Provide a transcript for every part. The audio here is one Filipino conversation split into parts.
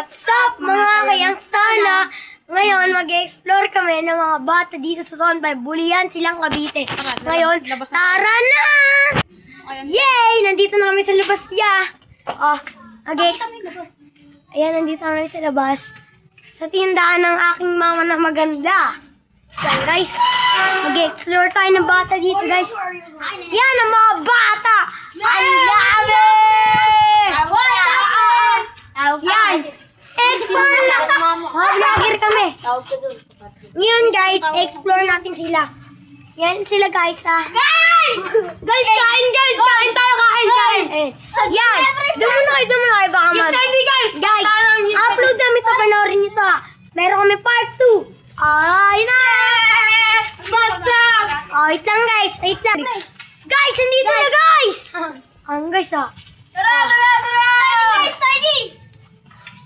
What's up mga kayangstana? Ngayon, mag-explore kami ng mga bata dito sa Zone 5. Bulian silang Cavite. Ngayon, tara na! Yay! Nandito na kami sa labas, Oh, Ayan, nandito kami sa labas. Sa tindahan ng aking mama na maganda. Yan, guys. Mag-explore tayo ng bata dito, guys. Yan ang mga bata! Ang dami! Yan! Explore na! Vlogger kami. Ngayon, guys, explore natin sila. Yan sila, guys, Guys! Guys, kain, guys! Kain tayo, kain! Yan! Doon muna kayo, baka man. Guys, upload namin ito, panoorin nyo ito, Meron kami part 2. Ay na! Wait lang, guys. Guys, nandito na, guys! Guys, Tara!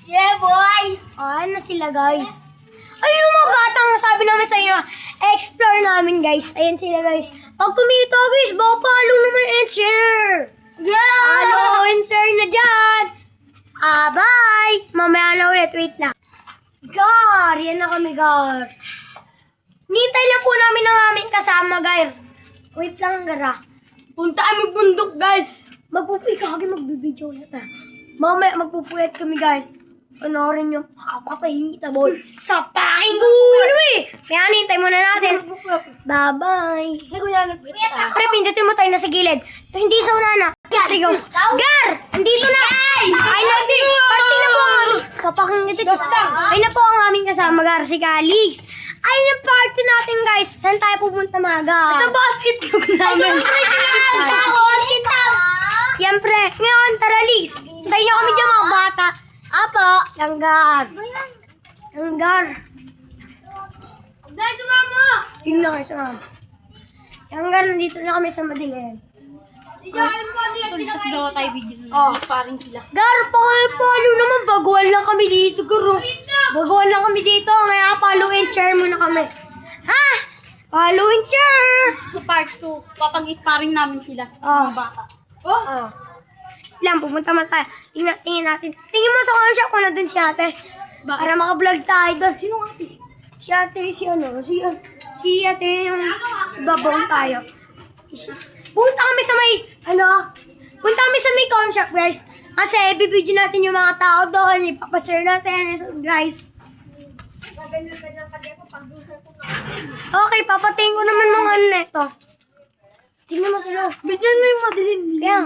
Yeah, boy! Ayan na sila, guys. Ayun yung mga batang sabi namin sa inyo, explore namin, guys. Ayan sila, guys. Pag kumita, guys, baka follow naman and share. Yeah! Follow and share na dyan. Bye! Mamaya na ulit. Wait lang. Gar! Yan na kami, Gar. Nintay lang po namin ang aming kasama, Gar. Wait lang, Gar. Punta kami bundok, guys. Magbibideo ulit, Mamaya magpupuyat kami, guys. Panoorin nyo, papatayin kita, boy. Sa paking gulo, Kaya nintay muna natin. Bye-bye. Pre, pindutin mo tayo na sa gilid. Hindi sa unana. Gar, go. Gar! Andito na! Ay na, party na po ang sa paking ito. Ay na po ang aming kasama, Gar, si Calix. Ay na party natin, guys. Saan tayo pupunta, Maga? Ito ba, itlog namin? Yan, pre. Ngayon, tara, Lix. Tayo na kami dyan, mga bata. Apo. Langgar. Dahil sumama. Yun na kayo sumama. Langgar, nandito na kami sa madilim. Gawa tayo video. Paring sila. Gar, follow naman. Baguhan lang kami dito, guru. Baguhan lang kami dito. Kaya follow and share muna kami. Follow and share. Sa part 2, papag-sparring namin sila. Mga bata. Lang, pumunta man tayo. Tingnan natin. Tingin mo sa comment shop kung nandun si ate. Para maka-vlog tayo doon. Sino ate? Si ate, si ate yung babong tayo. Punta kami sa may, punta kami sa may comment shop, guys. Kasi, bibidyo natin yung mga tao doon. Ipapashare natin. So, guys. Okay, papatingin ko naman mga ano na ito. Tingnan mo sila. Bigyan mo yung madilim. Kaya,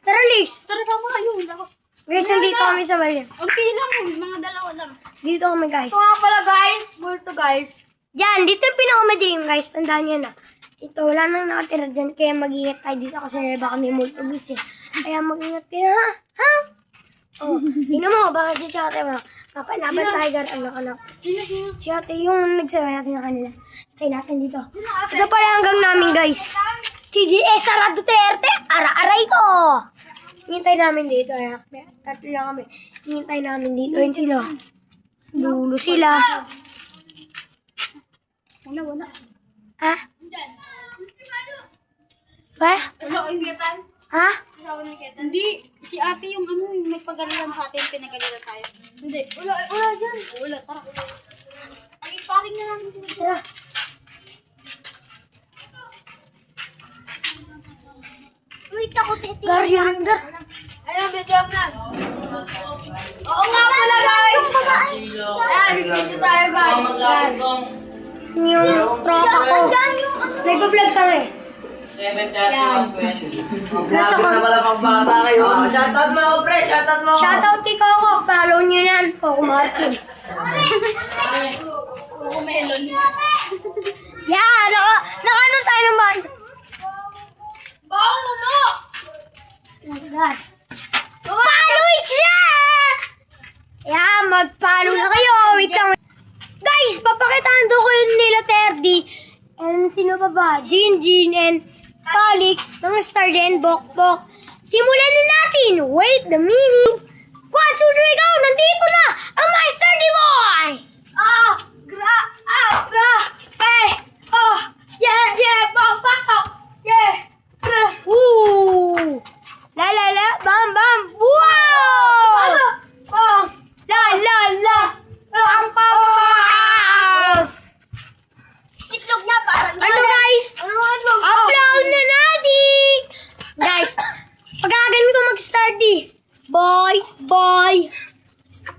tara, Liz. Tara, tama kayo. Guys, nandito kami sa bali. Unti lang, mga dalawa lang. Dito kami, guys. Ito nga pala, guys. Multo, guys. Yan, dito yung pinakamadilim, guys. Tandaan nyo na. Ito, wala nang nakatira dyan. Kaya mag-ingat tayo dito kasi baka may multo, guys, Kaya mag-ingat kayo, tingnan mo, baka si ate mo. Papalaban tiger, anak. Sino? Si ate yung nagsabi natin na kanila. Itay natin dito. Ito pala hanggang namin, guys. TGS Sara Duterte, ara-aray ko! Hintay namin dito, Tatlo lang kami. Hintay namin dito. Yun sila. Dulo sila. Wala. Ba? Ha? Hindi, si ate yung yung nagpagalitan sa atin, pinagalitan tayo. Hindi. Wala dyan. Wala, tara. Pag-sparring na namin sila. Tara. Wait ako, titi. Gar. Ayun, video vlog. Oo nga pala, guys. Video tayo, guys. Yung tropa ko. Nagpa-vlog kami. Nasa ko. Shoutout mo, pre! Shoutout mo! Shoutout kay Coco. Follow nyo yan. Coco Martin. Oo, melon. Yan. Nakaano tayo ng bahay. Bawo mo! Follow and share! Yan. Mag-follow na kayo. Wait lang. Guys, papakitaan ko yun nila Terdy. And sino pa ba? Jin and Calix ng Star din, Bok. Simulan na natin. Wait the minute. 1, 2, 3, go! Nandito na ang Master D Boy! La la la, bam bam, wow! Bye! Bye! Stop.